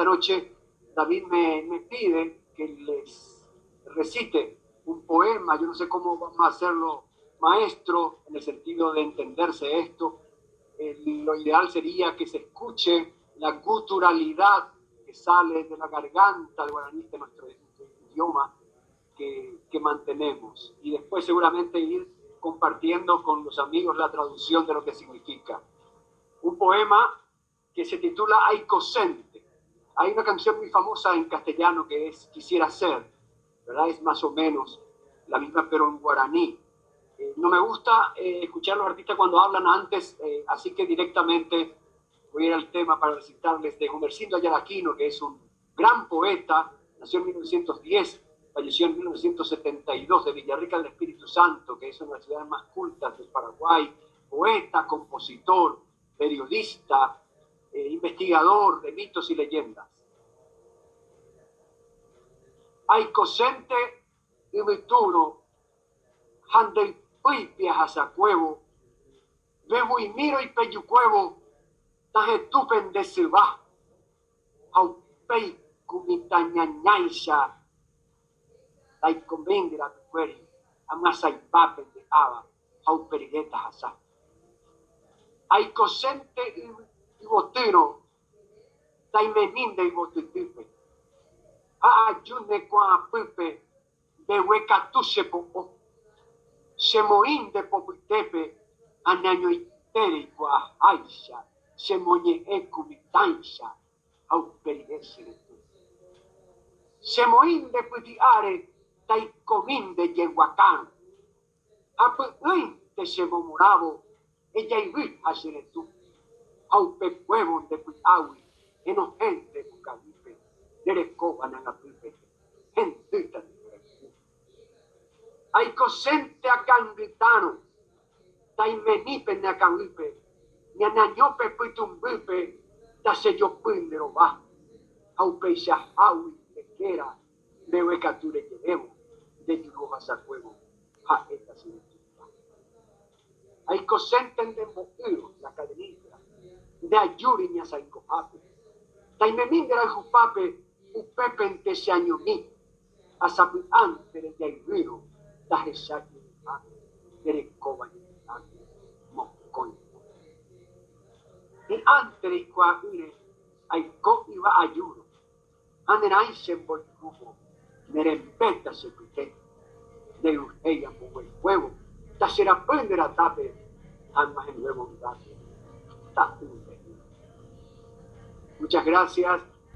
noche David me pide que les recite un poema. Yo no sé cómo vamos a hacerlo, maestro, en el sentido de entenderse esto. Lo ideal sería que se escuche la guturalidad que sale de la garganta del guaraní, de nuestro idioma que mantenemos. Y después seguramente ir compartiendo con los amigos la traducción de lo que significa. Un poema que se titula Aicosente. Hay una canción muy famosa en castellano que es Quisiera ser, ¿verdad? Es más o menos la misma, pero en guaraní. No me gusta escuchar a los artistas cuando hablan antes, así que directamente voy a ir al tema para recitarles de Gumersindo Ayala Aquino, que es un gran poeta, nació en 1910, falleció en 1972, de Villarrica del Espíritu Santo, que es una de las ciudades más cultas del Paraguay, poeta, compositor, periodista, investigador de mitos y leyendas. Aicosente y mituro, handel puipia hasacuevo, bebo y miro y peyucuevo, tajetupen de seba, aupei kumitañañaisha, taicomendra cueri, amasaipapen de aba, auperigueta hasa. Aicosente y botero, taimeninde y botitipe, ayune kwa pipe, behuecatuche popo, semoinde popitepe, anañoitere kwa aisha, semoñe ecumitansha, auperiguese. Semoinde putiare, taicominde yehuacán, apuinte semomoravo, ella y hacer tú, aupe huevo de puitawi, enojente bucalipe, derecoban a la pipe, gentita de Brasil. Aicosente a cangritano, taimenipe ne a cangipe, ni a nañope puitumbipe, da se yo pindero va, aupe ya awi, te quiera, de huecature llevemos, de yurojas a huevo, a esta sin Aicosenten de moquiro, la cadenita, de ayuri ni a saicopape. Taimemindra el jupape, upepe en teseañoní, a sapi antes de aiguiro, da jesaki de pape, de recoba y de moscoy. Y antes de coagire, aico iba ayuro, anerai se volcubo, merempeta se pite, de ella como el huevo. Da será prender a tape, almas en nuevo lugar. Muchas gracias.